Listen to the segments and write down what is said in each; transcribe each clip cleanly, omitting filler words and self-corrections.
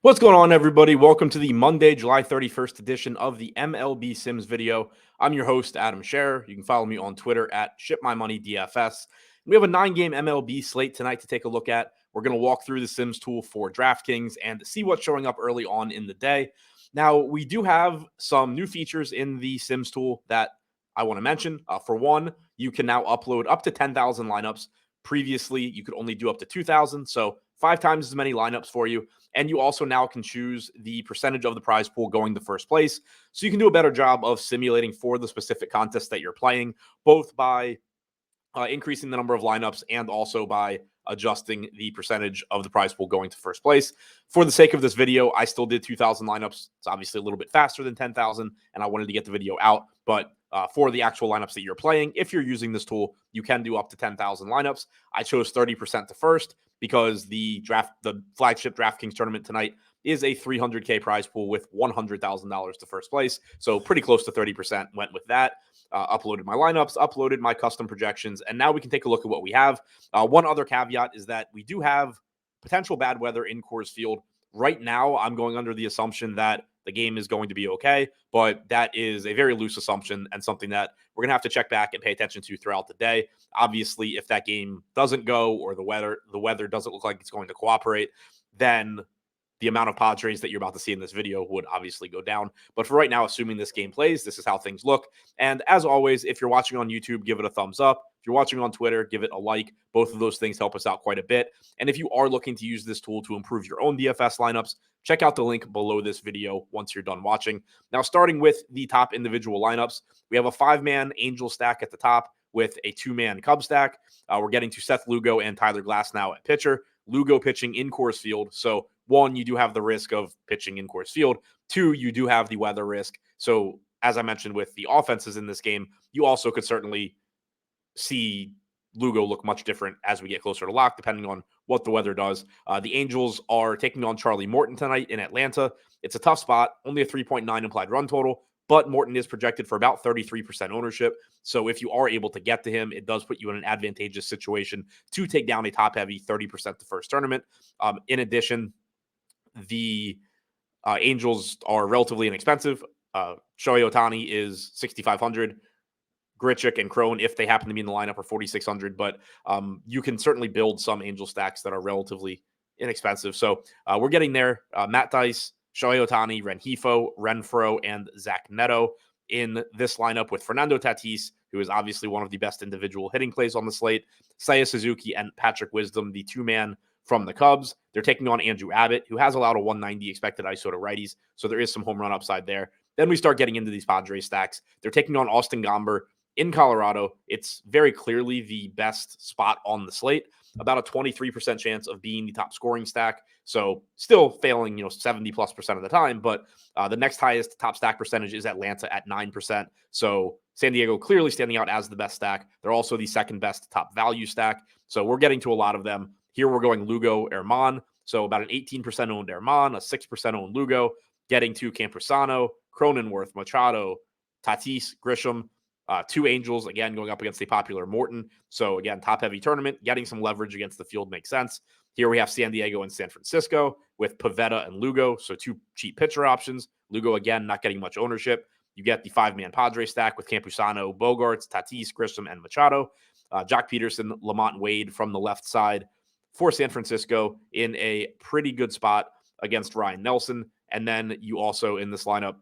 What's going on, everybody? Welcome to the Monday, July 31st edition of the MLB Sims video. I'm your host, Adam Scherer. You can follow me on Twitter at ShipMyMoneyDFS. We have a 9-game MLB slate tonight to take a look at. We're going to walk through the Sims tool for DraftKings and see what's showing up early on in the day. Now, we do have some new features in the Sims tool that I want to mention. For one, you can now upload up to 10,000 lineups. Previously, you could only do up to 2,000, so 5 times as many lineups for you. And you also now can choose the percentage of the prize pool going to first place. So you can do a better job of simulating for the specific contest that you're playing, both by increasing the number of lineups and also by adjusting the percentage of the prize pool going to first place. For the sake of this video, I still did 2,000 lineups. It's obviously a little bit faster than 10,000, and I wanted to get the video out. But for the actual lineups that you're playing, if you're using this tool, you can do up to 10,000 lineups. I chose 30% to first because the flagship DraftKings tournament tonight is a $300K prize pool with $100,000 to first place. So pretty close to 30% went with that. Uploaded my lineups, uploaded my custom projections, and now we can take a look at what we have. One other caveat is that we do have potential bad weather in Coors Field. Right now, I'm going under the assumption that the game is going to be okay, but that is a very loose assumption and something that we're going to have to check back and pay attention to throughout the day. Obviously, if that game doesn't go or the weather doesn't look like it's going to cooperate, then the amount of Padres that you're about to see in this video would obviously go down. But for right now, assuming this game plays, this is how things look. And as always, if you're watching on YouTube, give it a thumbs up. If you're watching on Twitter, give it a like. Both of those things help us out quite a bit. And if you are looking to use this tool to improve your own DFS lineups, check out the link below this video once you're done watching. Now, starting with the top individual lineups, we have a 5-man Angel stack at the top with a 2-man Cub stack. We're getting to Seth Lugo and Tyler Glasnow at pitcher. Lugo pitching in Coors Field. So 1, you do have the risk of pitching in Coors Field. 2, you do have the weather risk. So as I mentioned with the offenses in this game, you also could certainly see Lugo look much different as we get closer to lock, depending on what the weather does. The Angels are taking on Charlie Morton tonight in Atlanta. It's a tough spot, only a 3.9 implied run total, but Morton is projected for about 33% ownership. So if you are able to get to him, it does put you in an advantageous situation to take down a top-heavy 30% to first tournament. In addition, the Angels are relatively inexpensive. Shohei Ohtani is 6,500. Grichuk and Crone, if they happen to be in the lineup, are 4,600. But you can certainly build some Angel stacks that are relatively inexpensive. So we're getting there. Matt Dice, Shohei Ohtani, Rengifo, Renfroe, and Zach Neto in this lineup with Fernando Tatis, who is obviously one of the best individual hitting plays on the slate, Seiya Suzuki, and Patrick Wisdom, the 2-man from the Cubs. They're taking on Andrew Abbott, who has allowed a 190 expected ISO to righties, so there is some home run upside there. Then we start getting into these Padres stacks. They're taking on Austin Gomber in Colorado. It's very clearly the best spot on the slate, about a 23% chance of being the top scoring stack. So still failing, 70+% of the time, but the next highest top stack percentage is Atlanta at 9%. So San Diego clearly standing out as the best stack. They're also the second best top value stack. So we're getting to a lot of them. Here we're going Lugo, Herman. So about an 18% owned Herman, a 6% owned Lugo, getting to Campusano, Cronenworth, Machado, Tatis, Grisham, 2 Angels, again, going up against a popular Morton. So again, top-heavy tournament, getting some leverage against the field makes sense. Here we have San Diego and San Francisco with Pivetta and Lugo, so 2 cheap pitcher options. Lugo, again, not getting much ownership. You get the 5-man Padre stack with Campusano, Bogarts, Tatis, Grisham, and Machado. Jock Peterson, Lamont Wade from the left side for San Francisco in a pretty good spot against Ryan Nelson. And then you also, in this lineup,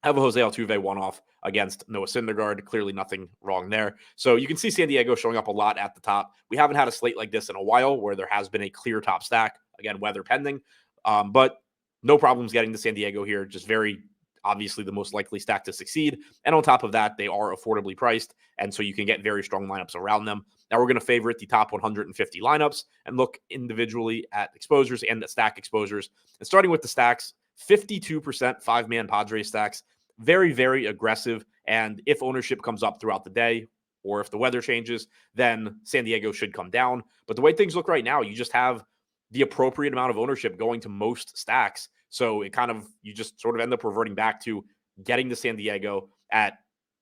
have a Jose Altuve one-off against Noah Syndergaard. Clearly nothing wrong there. So you can see San Diego showing up a lot at the top. We haven't had a slate like this in a while where there has been a clear top stack. Again, weather pending. But no problems getting to San Diego here. Just very obviously the most likely stack to succeed. And on top of that, they are affordably priced. And so you can get very strong lineups around them. Now we're going to favorite the top 150 lineups and look individually at exposures and the stack exposures. And starting with the stacks, 52% 5-man Padres stacks. Very, very aggressive. And if ownership comes up throughout the day or if the weather changes, then San Diego should come down. But the way things look right now, you just have the appropriate amount of ownership going to most stacks. So you just sort of end up reverting back to getting to San Diego at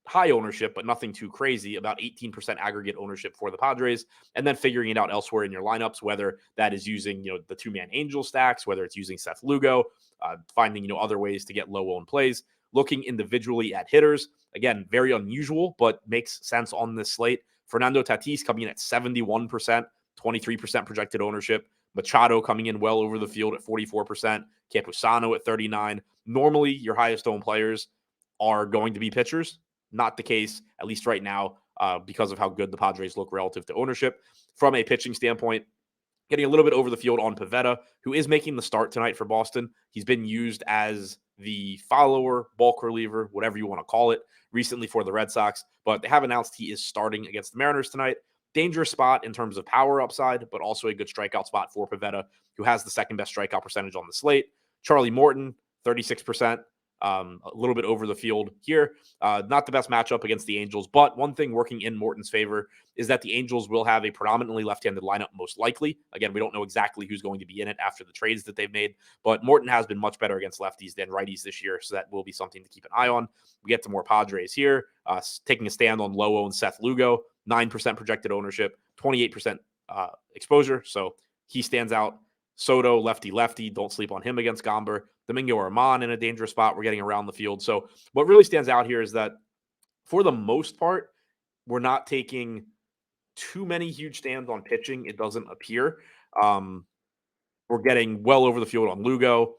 high ownership, but nothing too crazy, about 18% aggregate ownership for the Padres, and then figuring it out elsewhere in your lineups, whether that is using, the two-man Angel stacks, whether it's using Seth Lugo, finding, other ways to get low-owned plays, looking individually at hitters. Again, very unusual, but makes sense on this slate. Fernando Tatis coming in at 71%, 23% projected ownership. Machado coming in well over the field at 44%, Campusano at 39. Normally, your highest owned players are going to be pitchers. Not the case, at least right now, because of how good the Padres look relative to ownership. From a pitching standpoint, getting a little bit over the field on Pivetta, who is making the start tonight for Boston. He's been used as the follower, bulk reliever, whatever you want to call it, recently for the Red Sox, but they have announced he is starting against the Mariners tonight. Dangerous spot in terms of power upside, but also a good strikeout spot for Pivetta, who has the second best strikeout percentage on the slate. Charlie Morton, 36%. A little bit over the field here. Not the best matchup against the Angels, but one thing working in Morton's favor is that the Angels will have a predominantly left-handed lineup most likely. Again, we don't know exactly who's going to be in it after the trades that they've made, but Morton has been much better against lefties than righties this year, so that will be something to keep an eye on. We get to more Padres here, taking a stand on low-owned Seth Lugo, 9% projected ownership, 28% exposure, so he stands out. Soto, lefty. Don't sleep on him against Gomber. Domingo Armand in a dangerous spot. We're getting around the field. So what really stands out here is that for the most part, we're not taking too many huge stands on pitching. It doesn't appear. We're getting well over the field on Lugo,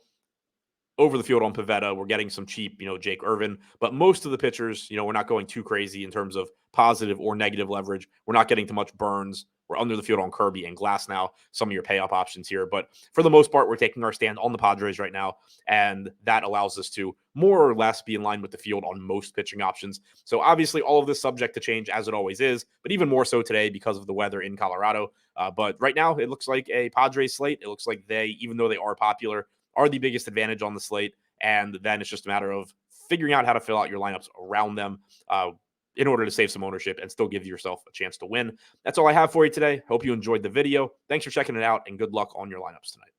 over the field on Pivetta. We're getting some cheap, Jake Irvin. But most of the pitchers, we're not going too crazy in terms of positive or negative leverage. We're not getting too much Burns. We're under the field on Kirby and Glass now, some of your pay-up options here. But for the most part, we're taking our stand on the Padres right now, and that allows us to more or less be in line with the field on most pitching options. So obviously, all of this subject to change, as it always is, but even more so today because of the weather in Colorado. But right now, it looks like a Padres slate. It looks like they, even though they are popular, are the biggest advantage on the slate. And then it's just a matter of figuring out how to fill out your lineups around them in order to save some ownership and still give yourself a chance to win. That's all I have for you today. Hope you enjoyed the video. Thanks for checking it out, and good luck on your lineups tonight.